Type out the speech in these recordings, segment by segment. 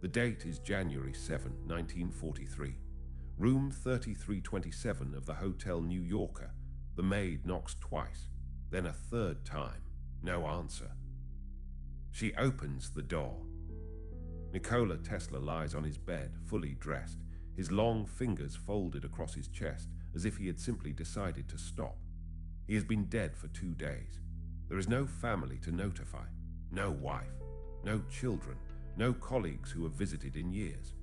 The date is January 7, 1943. Room 3327 of the Hotel New Yorker. The maid knocks twice, then a third time. No answer. She opens the door. Nikola Tesla lies on his bed, fully dressed, his long fingers folded across his chest as if he had simply decided to stop. He has been dead for 2 days. There is no family to notify, no wife, no children, no colleagues who have visited in years.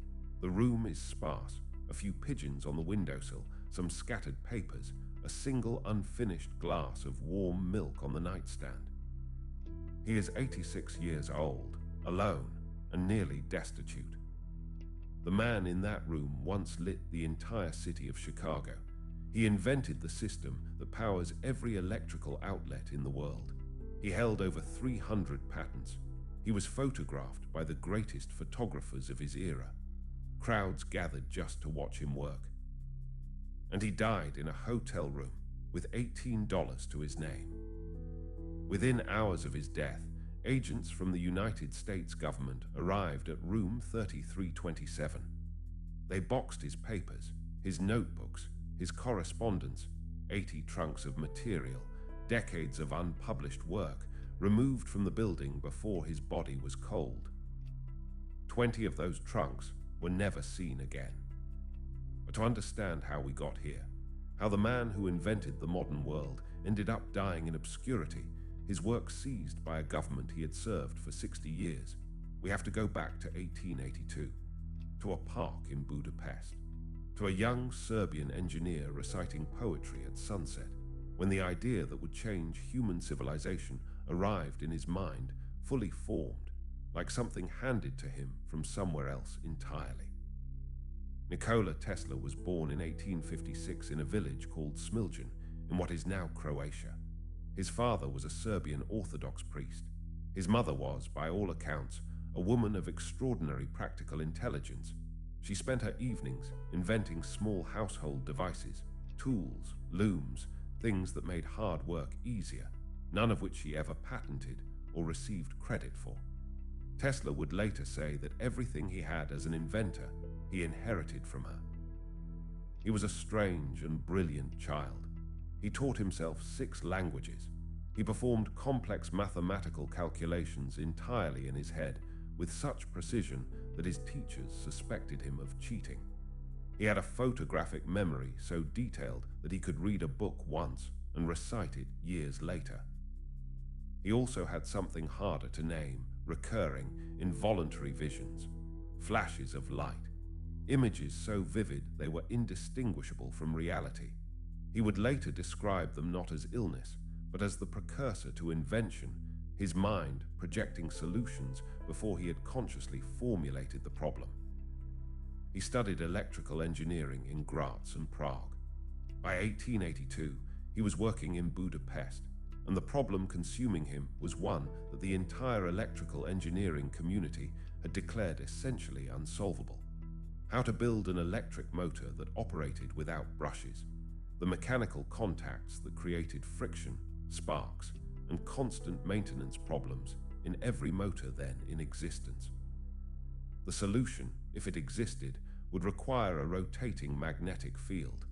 The room is sparse, a few pigeons on the windowsill, some scattered papers, a single unfinished glass of warm milk on the nightstand. He is 86 years old, alone, and nearly destitute. The man in that room once lit the entire city of Chicago. He invented the system that powers every electrical outlet in the world. He held over 300 patents. He was photographed by the greatest photographers of his era. Crowds gathered just to watch him work. And he died in a hotel room with $18 to his name. Within hours of his death, agents from the United States government arrived at room 3327. They boxed his papers, his notebooks, his correspondence, 80 trunks of material, decades of unpublished work, removed from the building before his body was cold. 20 of those trunks were never seen again. But to understand how we got here, how the man who invented the modern world ended up dying in obscurity, his work seized by a government he had served for 60 years, we have to go back to 1882, to a park in Budapest, to a young Serbian engineer reciting poetry at sunset, when the idea that would change human civilization arrived in his mind, fully formed, like something handed to him from somewhere else entirely. Nikola Tesla was born in 1856 in a village called Smiljan, in what is now Croatia. His father was a Serbian Orthodox priest. His mother was, by all accounts, a woman of extraordinary practical intelligence. She spent her evenings inventing small household devices, tools, looms, things that made hard work easier, none of which she ever patented or received credit for. Tesla would later say that everything he had as an inventor, he inherited from her. He was a strange and brilliant child. He taught himself 6 languages. He performed complex mathematical calculations entirely in his head with such precision that his teachers suspected him of cheating. He had a photographic memory so detailed that he could read a book once and recite it years later. He also had something harder to name, recurring, involuntary visions, flashes of light, images so vivid they were indistinguishable from reality. He would later describe them not as illness, but as the precursor to invention, his mind projecting solutions before he had consciously formulated the problem. He studied electrical engineering in Graz and Prague. By 1882, he was working in Budapest, and the problem consuming him was one that the entire electrical engineering community had declared essentially unsolvable. How to build an electric motor that operated without brushes, the mechanical contacts that created friction, sparks, and constant maintenance problems in every motor then in existence. The solution, if it existed, would require a rotating magnetic field.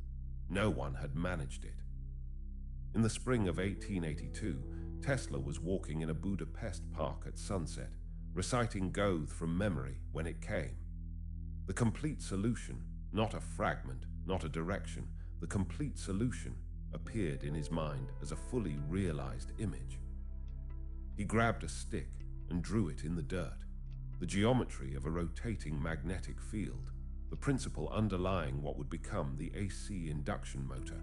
No one had managed it. In the spring of 1882, Tesla was walking in a Budapest park at sunset, reciting Goethe from memory when it came. The complete solution, not a fragment, not a direction, the complete solution appeared in his mind as a fully realized image. He grabbed a stick and drew it in the dirt. The geometry of a rotating magnetic field, the principle underlying what would become the AC induction motor.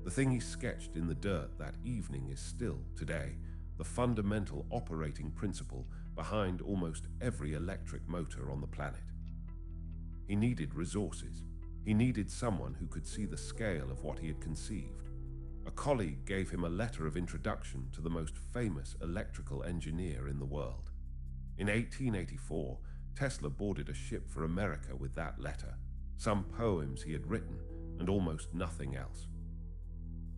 The thing he sketched in the dirt that evening is still, today, the fundamental operating principle behind almost every electric motor on the planet. He needed resources. He needed someone who could see the scale of what he had conceived. A colleague gave him a letter of introduction to the most famous electrical engineer in the world. In 1884, Tesla boarded a ship for America with that letter, some poems he had written, and almost nothing else.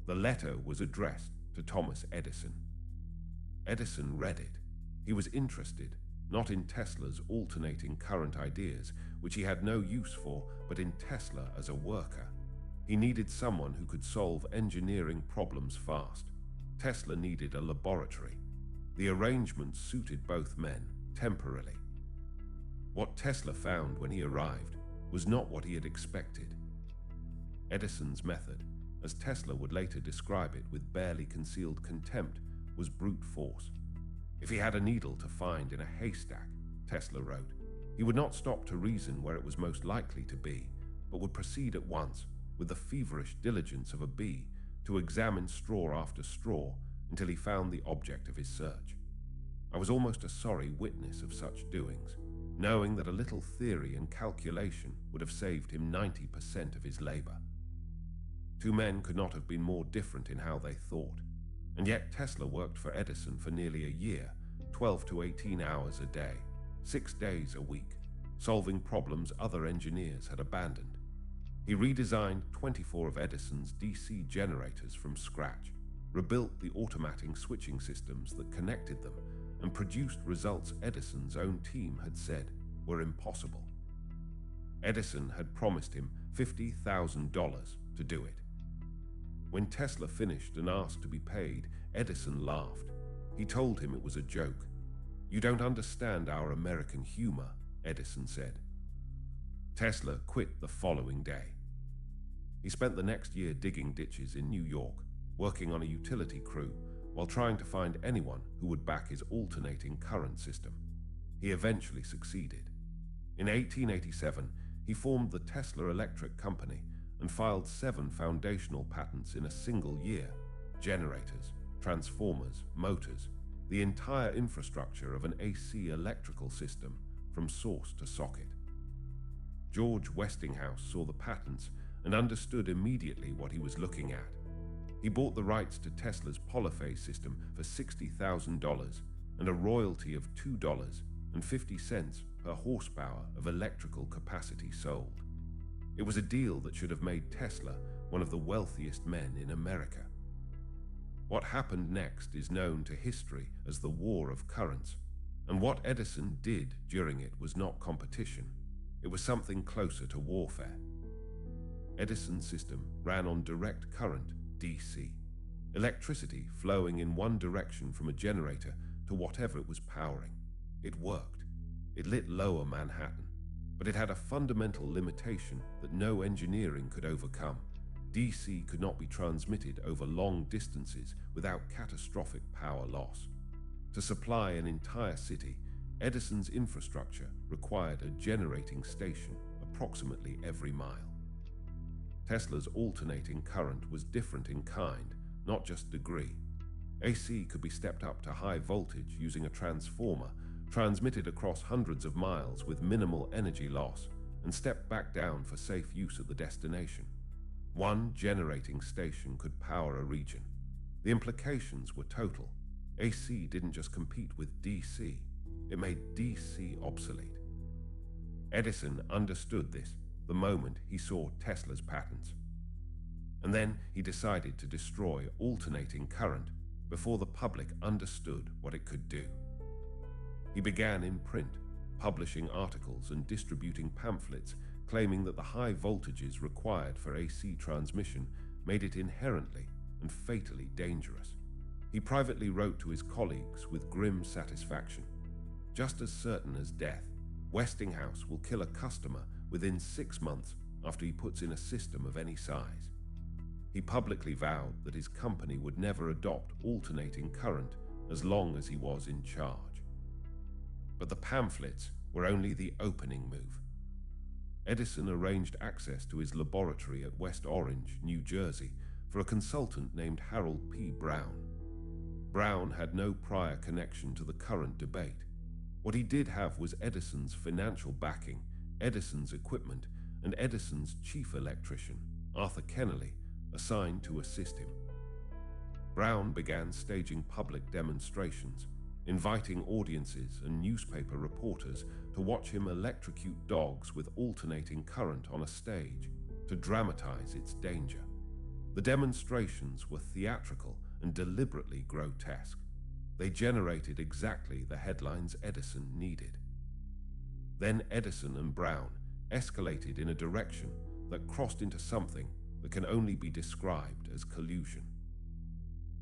The letter was addressed to Thomas Edison. Edison read it. He was interested. not in Tesla's alternating current ideas, which he had no use for, but in Tesla as a worker. He needed someone who could solve engineering problems fast. Tesla needed a laboratory. The arrangement suited both men, temporarily. What Tesla found when he arrived was not what he had expected. Edison's method, as Tesla would later describe it with barely concealed contempt, was brute force. If he had a needle to find in a haystack, Tesla wrote, he would not stop to reason where it was most likely to be, but would proceed at once, with the feverish diligence of a bee, to examine straw after straw until he found the object of his search. I was almost a sorry witness of such doings, knowing that a little theory and calculation would have saved him 90% of his labor. Two men could not have been more different in how they thought, and yet Tesla worked for Edison for nearly a year, 12 to 18 hours a day, 6 days a week, solving problems other engineers had abandoned. He redesigned 24 of Edison's DC generators from scratch, rebuilt the automating switching systems that connected them, and produced results Edison's own team had said were impossible. Edison had promised him $50,000 to do it. When Tesla finished and asked to be paid, Edison laughed. He told him it was a joke. "You don't understand our American humor," Edison said. Tesla quit the following day. He spent the next year digging ditches in New York, working on a utility crew, while trying to find anyone who would back his alternating current system. He eventually succeeded. In 1887, he formed the Tesla Electric Company and filed 7 foundational patents in a single year: generators, transformers, motors, the entire infrastructure of an AC electrical system from source to socket. George Westinghouse saw the patents and understood immediately what he was looking at. He bought the rights to Tesla's polyphase system for $60,000 and a royalty of $2.50 per horsepower of electrical capacity sold. It was a deal that should have made Tesla one of the wealthiest men in America. What happened next is known to history as the War of Currents, and what Edison did during it was not competition. It was something closer to warfare. Edison's system ran on direct current, DC, electricity flowing in one direction from a generator to whatever it was powering. It worked. It lit Lower Manhattan, but it had a fundamental limitation that no engineering could overcome. DC could not be transmitted over long distances without catastrophic power loss. To supply an entire city, Edison's infrastructure required a generating station approximately every mile. Tesla's alternating current was different in kind, not just degree. AC could be stepped up to high voltage using a transformer, transmitted across hundreds of miles with minimal energy loss, and stepped back down for safe use at the destination. One generating station could power a region. The implications were total. AC didn't just compete with DC, it made DC obsolete. Edison understood this the moment he saw Tesla's patents. And then he decided to destroy alternating current before the public understood what it could do. He began in print, publishing articles and distributing pamphlets claiming that the high voltages required for AC transmission made it inherently and fatally dangerous. He privately wrote to his colleagues with grim satisfaction, "Just as certain as death, Westinghouse will kill a customer within 6 months after he puts in a system of any size." He publicly vowed that his company would never adopt alternating current as long as he was in charge. But the pamphlets were only the opening move. Edison arranged access to his laboratory at West Orange, New Jersey, for a consultant named Harold P. Brown. Brown had no prior connection to the current debate. What he did have was Edison's financial backing, Edison's equipment, and Edison's chief electrician, Arthur Kennelly, assigned to assist him. Brown began staging public demonstrations, inviting audiences and newspaper reporters to watch him electrocute dogs with alternating current on a stage to dramatize its danger. The demonstrations were theatrical and deliberately grotesque. They generated exactly the headlines Edison needed. Then Edison and Brown escalated in a direction that crossed into something that can only be described as collusion.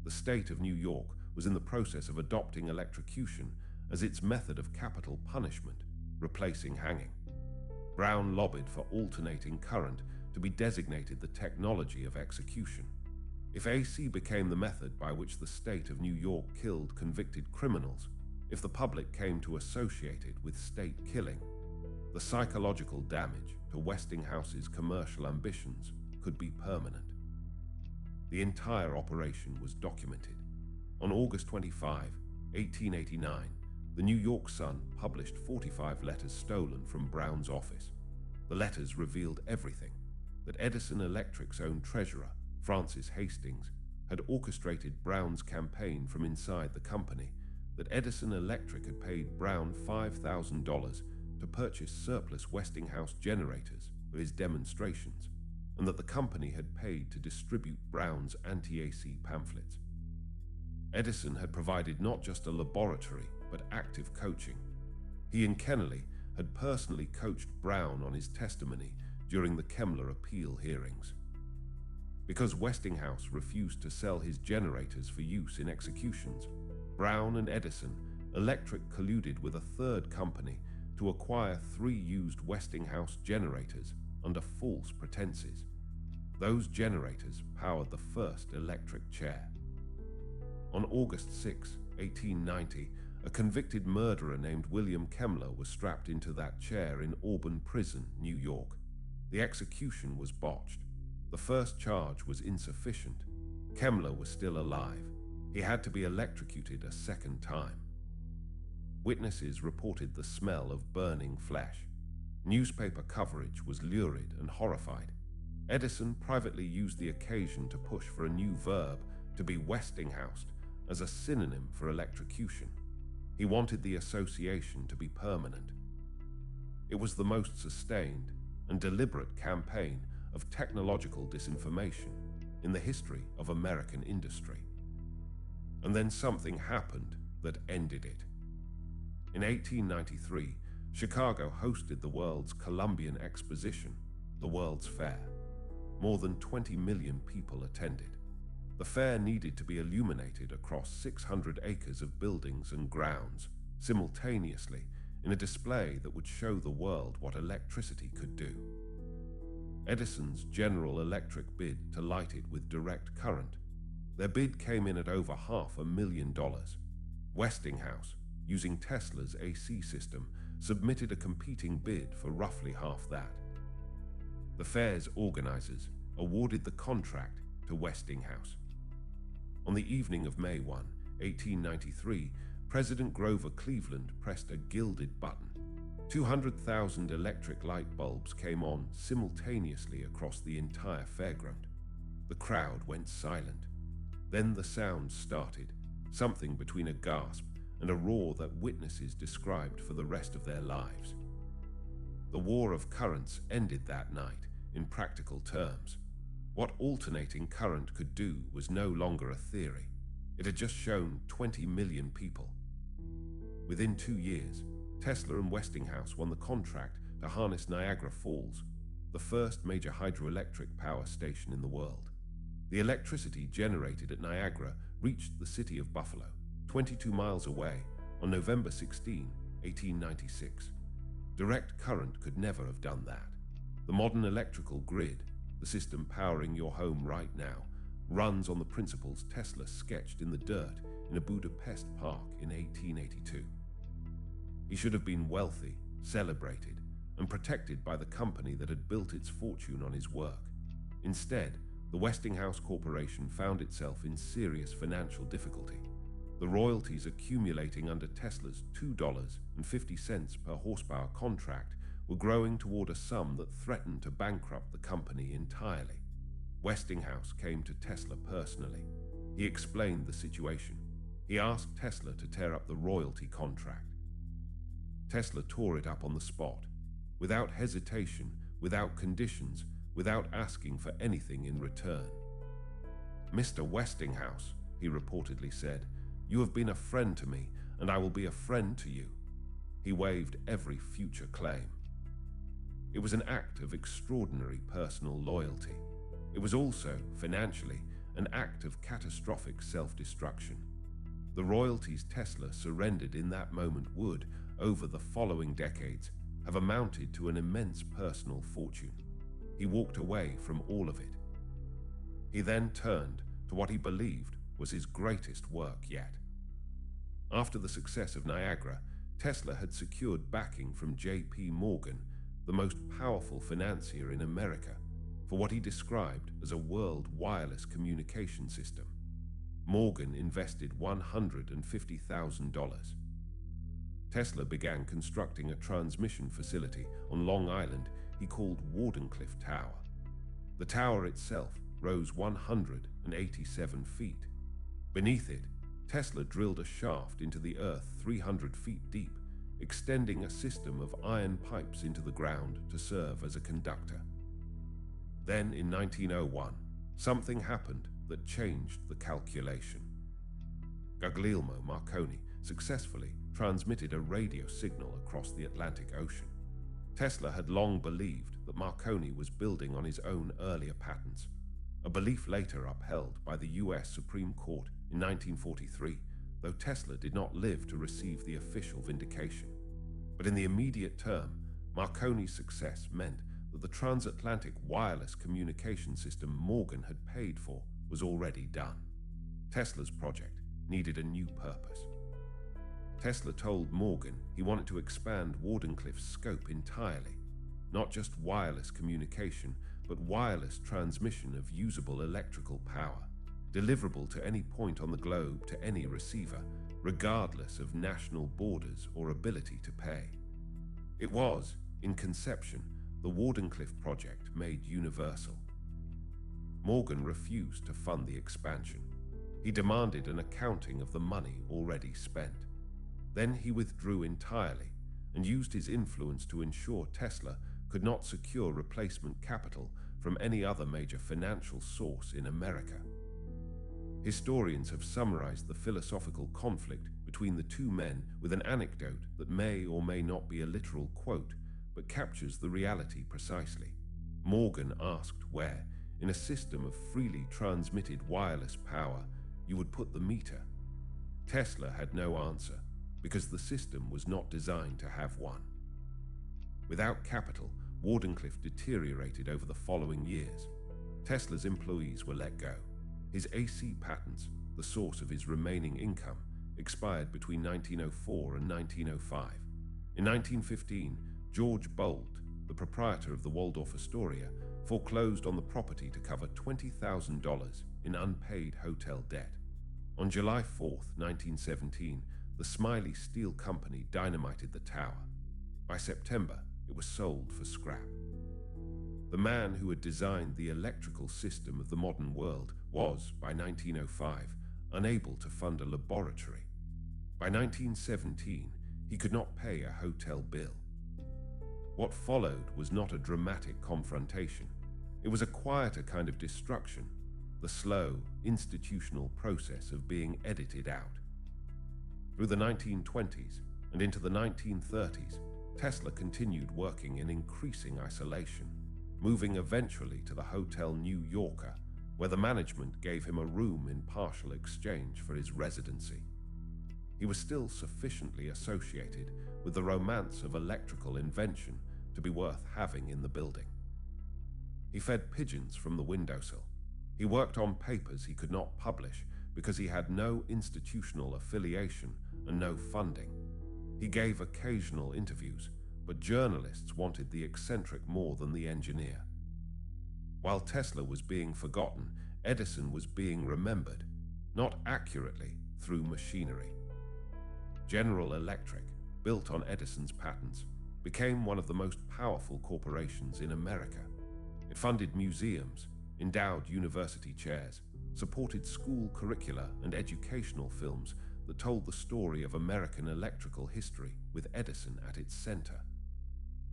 The state of New York was in the process of adopting electrocution as its method of capital punishment, replacing hanging. Brown lobbied for alternating current to be designated the technology of execution. If AC became the method by which the state of New York killed convicted criminals, if the public came to associate it with state killing, the psychological damage to Westinghouse's commercial ambitions could be permanent. The entire operation was documented. On August 25, 1889, the New York Sun published 45 letters stolen from Brown's office. The letters revealed everything: that Edison Electric's own treasurer, Francis Hastings, had orchestrated Brown's campaign from inside the company, that Edison Electric had paid Brown $5,000 to purchase surplus Westinghouse generators for his demonstrations, and that the company had paid to distribute Brown's anti-AC pamphlets. Edison had provided not just a laboratory, but active coaching. He and Kennelly had personally coached Brown on his testimony during the Kemmler appeal hearings. Because Westinghouse refused to sell his generators for use in executions, Brown and Edison Electric colluded with a third company to acquire 3 used Westinghouse generators under false pretenses. Those generators powered the first electric chair. On August 6, 1890, a convicted murderer named William Kemmler was strapped into that chair in Auburn Prison, New York. The execution was botched. The first charge was insufficient. Kemmler was still alive. He had to be electrocuted a second time. Witnesses reported the smell of burning flesh. Newspaper coverage was lurid and horrified. Edison privately used the occasion to push for a new verb to be Westinghoused as a synonym for electrocution. He wanted the association to be permanent. It was the most sustained and deliberate campaign of technological disinformation in the history of American industry. And then something happened that ended it. In 1893, Chicago hosted the world's Columbian Exposition, the World's Fair. More than 20 million people attended. The fair needed to be illuminated across 600 acres of buildings and grounds, simultaneously, in a display that would show the world what electricity could do. Edison's General Electric bid to light it with direct current. Their bid came in at over $500,000. Westinghouse, using Tesla's AC system, submitted a competing bid for roughly half that. The fair's organizers awarded the contract to Westinghouse. On the evening of May 1, 1893, President Grover Cleveland pressed a gilded button. 200,000 electric light bulbs came on simultaneously across the entire fairground. The crowd went silent. Then the sound started, something between a gasp and a roar that witnesses described for the rest of their lives. The war of currents ended that night in practical terms. What alternating current could do was no longer a theory. It had just shown 20 million people. Within 2 years, Tesla and Westinghouse won the contract to harness Niagara Falls, the first major hydroelectric power station in the world. The electricity generated at Niagara reached the city of Buffalo, 22 miles away, on November 16, 1896. Direct current could never have done that. The modern electrical grid, the system powering your home right now, runs on the principles Tesla sketched in the dirt in a Budapest park in 1882. He should have been wealthy, celebrated, and protected by the company that had built its fortune on his work. Instead, the Westinghouse Corporation found itself in serious financial difficulty. The royalties accumulating under Tesla's $2.50 per horsepower contract were growing toward a sum that threatened to bankrupt the company entirely. Westinghouse came to Tesla personally. He explained the situation. He asked Tesla to tear up the royalty contract. Tesla tore it up on the spot, without hesitation, without conditions, without asking for anything in return. "Mr. Westinghouse," he reportedly said, You have been a friend to me, and I will be a friend to you." He waived every future claim. It was an act of extraordinary personal loyalty. It was also, financially, an act of catastrophic self-destruction. The royalties Tesla surrendered in that moment would, over the following decades, have amounted to an immense personal fortune. He walked away from all of it. He then turned to what he believed was his greatest work yet. After the success of Niagara, Tesla had secured backing from J.P. Morgan, the most powerful financier in America, for what he described as a world wireless communication system. Morgan invested $150,000. Tesla began constructing a transmission facility on Long Island he called Wardenclyffe Tower. The tower itself rose 187 feet. Beneath it, Tesla drilled a shaft into the earth 300 feet deep, extending a system of iron pipes into the ground to serve as a conductor. Then, in 1901, something happened that changed the calculation. Guglielmo Marconi successfully transmitted a radio signal across the Atlantic Ocean. Tesla had long believed that Marconi was building on his own earlier patents, a belief later upheld by the US Supreme Court in 1943, though Tesla did not live to receive the official vindication. But in the immediate term, Marconi's success meant that the transatlantic wireless communication system Morgan had paid for was already done. Tesla's project needed a new purpose. Tesla told Morgan he wanted to expand Wardenclyffe's scope entirely, not just wireless communication, but wireless transmission of usable electrical power, deliverable to any point on the globe to any receiver, regardless of national borders or ability to pay. It was, in conception, the Wardenclyffe project made universal. Morgan refused to fund the expansion. He demanded an accounting of the money already spent. Then he withdrew entirely and used his influence to ensure Tesla could not secure replacement capital from any other major financial source in America. Historians have summarized the philosophical conflict between the two men with an anecdote that may or may not be a literal quote, but captures the reality precisely. Morgan asked where, in a system of freely transmitted wireless power, you would put the meter. Tesla had no answer, because the system was not designed to have one. Without capital, Wardenclyffe deteriorated over the following years. Tesla's employees were let go. His AC patents, the source of his remaining income, expired between 1904 and 1905. In 1915, George Bolt, the proprietor of the Waldorf Astoria, foreclosed on the property to cover $20,000 in unpaid hotel debt. On July 4, 1917, the Smiley Steel Company dynamited the tower. By September, it was sold for scrap. The man who had designed the electrical system of the modern world was, by 1905, unable to fund a laboratory. By 1917, he could not pay a hotel bill. What followed was not a dramatic confrontation. It was a quieter kind of destruction, the slow, institutional process of being edited out. Through the 1920s and into the 1930s, Tesla continued working in increasing isolation, moving eventually to the Hotel New Yorker, where the management gave him a room in partial exchange for his residency. He was still sufficiently associated with the romance of electrical invention to be worth having in the building. He fed pigeons from the windowsill. He worked on papers he could not publish because he had no institutional affiliation and no funding. He gave occasional interviews, but journalists wanted the eccentric more than the engineer. While Tesla was being forgotten, Edison was being remembered, not accurately, through machinery. General Electric, built on Edison's patents, became one of the most powerful corporations in America. It funded museums, endowed university chairs, supported school curricula and educational films that told the story of American electrical history with Edison at its center.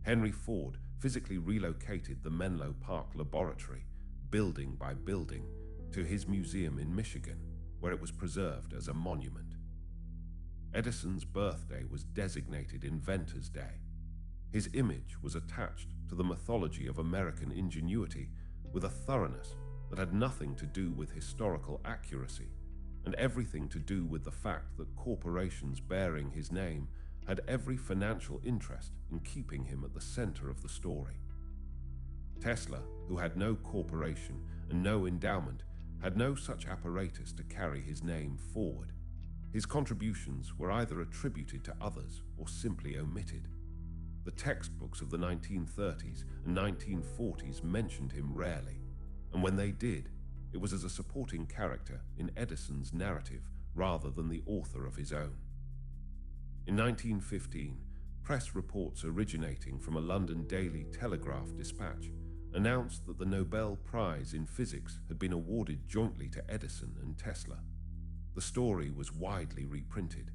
Henry Ford physically relocated the Menlo Park Laboratory, building by building, to his museum in Michigan, where it was preserved as a monument. Edison's birthday was designated Inventors' Day. His image was attached to the mythology of American ingenuity with a thoroughness that had nothing to do with historical accuracy and everything to do with the fact that corporations bearing his name had every financial interest in keeping him at the center of the story. Tesla, who had no corporation and no endowment, had no such apparatus to carry his name forward. His contributions were either attributed to others or simply omitted. The textbooks of the 1930s and 1940s mentioned him rarely, and when they did, it was as a supporting character in Edison's narrative rather than the author of his own. In 1915, press reports originating from a London Daily Telegraph dispatch announced that the Nobel Prize in Physics had been awarded jointly to Edison and Tesla. The story was widely reprinted.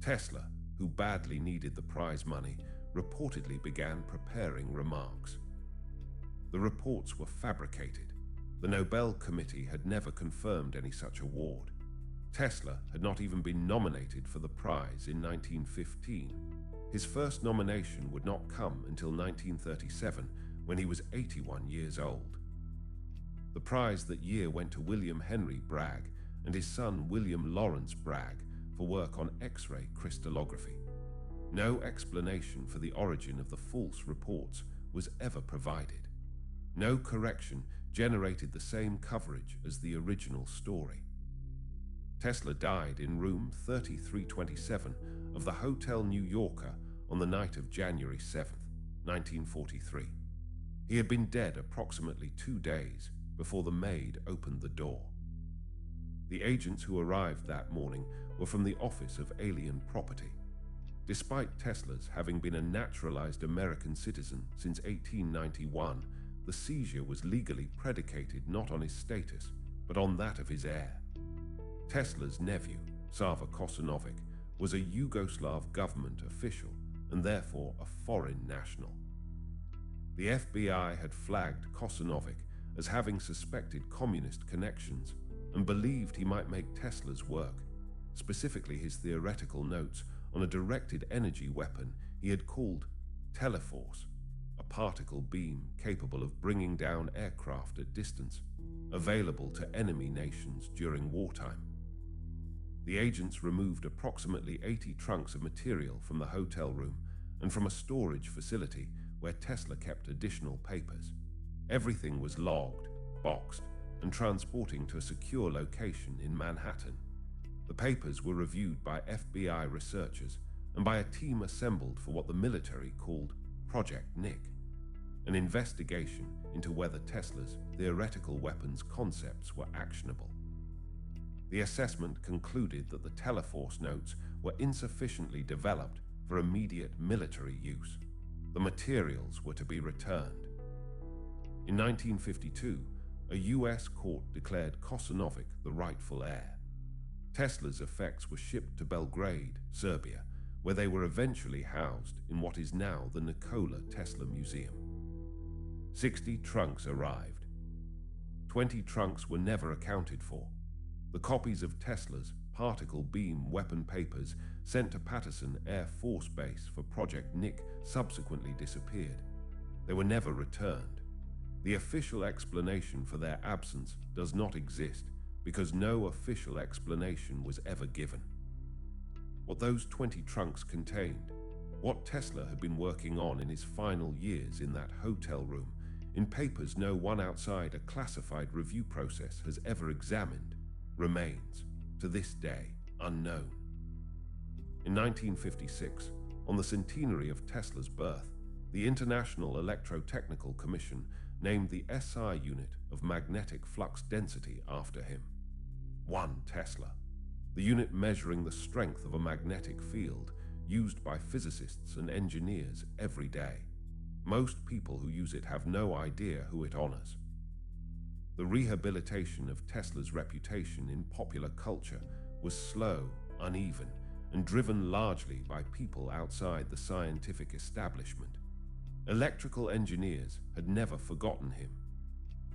Tesla, who badly needed the prize money, reportedly began preparing remarks. The reports were fabricated. The Nobel Committee had never confirmed any such award. Tesla had not even been nominated for the prize in 1915. His first nomination would not come until 1937, when he was 81 years old. The prize that year went to William Henry Bragg and his son William Lawrence Bragg for work on X-ray crystallography. No explanation for the origin of the false reports was ever provided. No correction generated the same coverage as the original story. Tesla died in room 3327 of the Hotel New Yorker on the night of January 7th, 1943. He had been dead approximately 2 days before the maid opened the door. The agents who arrived that morning were from the Office of Alien Property. Despite Tesla's having been a naturalized American citizen since 1891, the seizure was legally predicated not on his status, but on that of his heir. Tesla's nephew, Sava Kosanovic, was a Yugoslav government official and therefore a foreign national. The FBI had flagged Kosanovic as having suspected communist connections and believed he might make Tesla's work, specifically his theoretical notes on a directed energy weapon he had called Teleforce, a particle beam capable of bringing down aircraft at distance, available to enemy nations during wartime. The agents removed approximately 80 trunks of material from the hotel room and from a storage facility where Tesla kept additional papers. Everything was logged, boxed, and transporting to a secure location in Manhattan. The papers were reviewed by FBI researchers and by a team assembled for what the military called Project Nick, an investigation into whether Tesla's theoretical weapons concepts were actionable. The assessment concluded that the Teleforce notes were insufficiently developed for immediate military use. The materials were to be returned. In 1952, a US court declared Kosanovic the rightful heir. Tesla's effects were shipped to Belgrade, Serbia, where they were eventually housed in what is now the Nikola Tesla Museum. 60 trunks arrived. 20 trunks were never accounted for. The copies of Tesla's particle beam weapon papers sent to Patterson Air Force Base for Project Nick subsequently disappeared. They were never returned. The official explanation for their absence does not exist because no official explanation was ever given. What those 20 trunks contained, what Tesla had been working on in his final years in that hotel room, in papers no one outside a classified review process has ever examined, remains, to this day, unknown. In 1956, on the centenary of Tesla's birth, the International Electrotechnical Commission named the SI unit of magnetic flux density after him. 1 Tesla, the unit measuring the strength of a magnetic field used by physicists and engineers every day. Most people who use it have no idea who it honors. The rehabilitation of Tesla's reputation in popular culture was slow, uneven, and driven largely by people outside the scientific establishment. Electrical engineers had never forgotten him.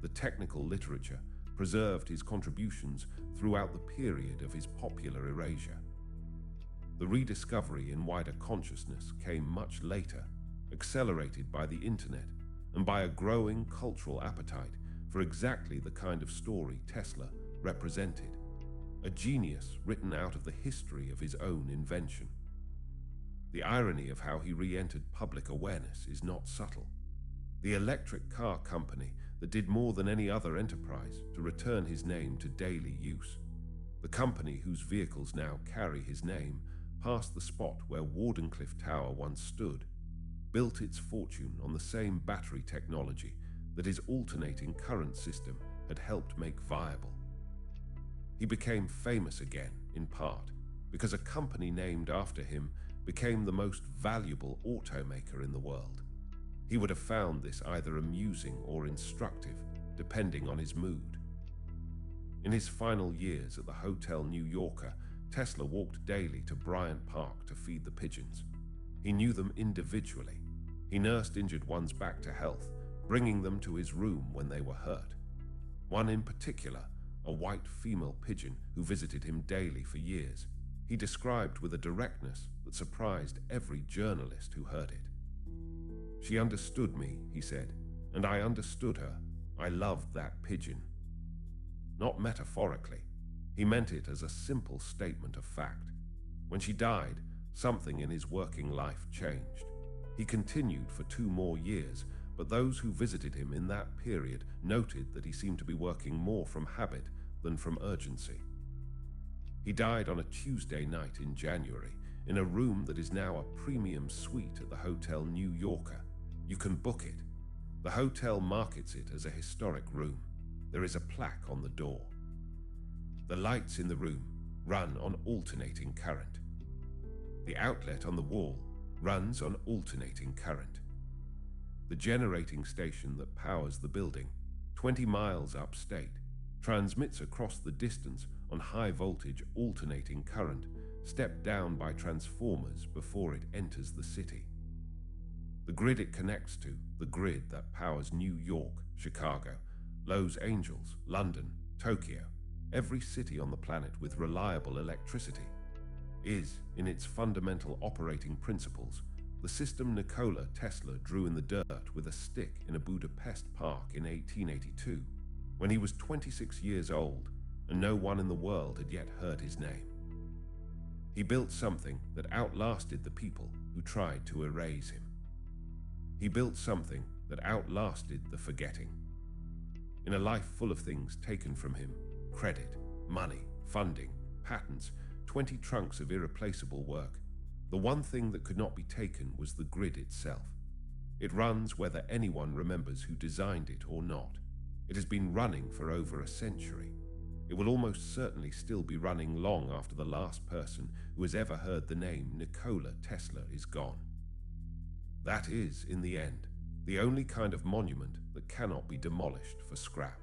The technical literature preserved his contributions throughout the period of his popular erasure. The rediscovery in wider consciousness came much later, accelerated by the internet and by a growing cultural appetite for exactly the kind of story Tesla represented, a genius written out of the history of his own invention. The irony of how he re-entered public awareness is not subtle. The electric car company that did more than any other enterprise to return his name to daily use. The company whose vehicles now carry his name past the spot where Wardenclyffe Tower once stood, built its fortune on the same battery technology that his alternating current system had helped make viable. He became famous again, in part, because a company named after him became the most valuable automaker in the world. He would have found this either amusing or instructive, depending on his mood. In his final years at the Hotel New Yorker, Tesla walked daily to Bryant Park to feed the pigeons. He knew them individually. He nursed injured ones back to health, bringing them to his room when they were hurt. One in particular, a white female pigeon who visited him daily for years, he described with a directness that surprised every journalist who heard it. "She understood me," he said, "and I understood her. I loved that pigeon." Not metaphorically. He meant it as a simple statement of fact. When she died, something in his working life changed. He continued for 2 more years, but those who visited him in that period noted that he seemed to be working more from habit than from urgency. He died on a Tuesday night in January, in a room that is now a premium suite at the Hotel New Yorker. You can book it. The hotel markets it as a historic room. There is a plaque on the door. The lights in the room run on alternating current. The outlet on the wall runs on alternating current. The generating station that powers the building, 20 miles upstate, transmits across the distance on high-voltage alternating current, stepped down by transformers before it enters the city. The grid it connects to, the grid that powers New York, Chicago, Los Angeles, London, Tokyo, every city on the planet with reliable electricity, is, in its fundamental operating principles, the system Nikola Tesla drew in the dirt with a stick in a Budapest park in 1882, when he was 26 years old and no one in the world had yet heard his name. He built something that outlasted the people who tried to erase him. He built something that outlasted the forgetting. In a life full of things taken from him, credit, money, funding, patents, 20 trunks of irreplaceable work, the one thing that could not be taken was the grid itself. It runs whether anyone remembers who designed it or not. It has been running for over a century. It will almost certainly still be running long after the last person who has ever heard the name Nikola Tesla is gone. That is, in the end, the only kind of monument that cannot be demolished for scrap.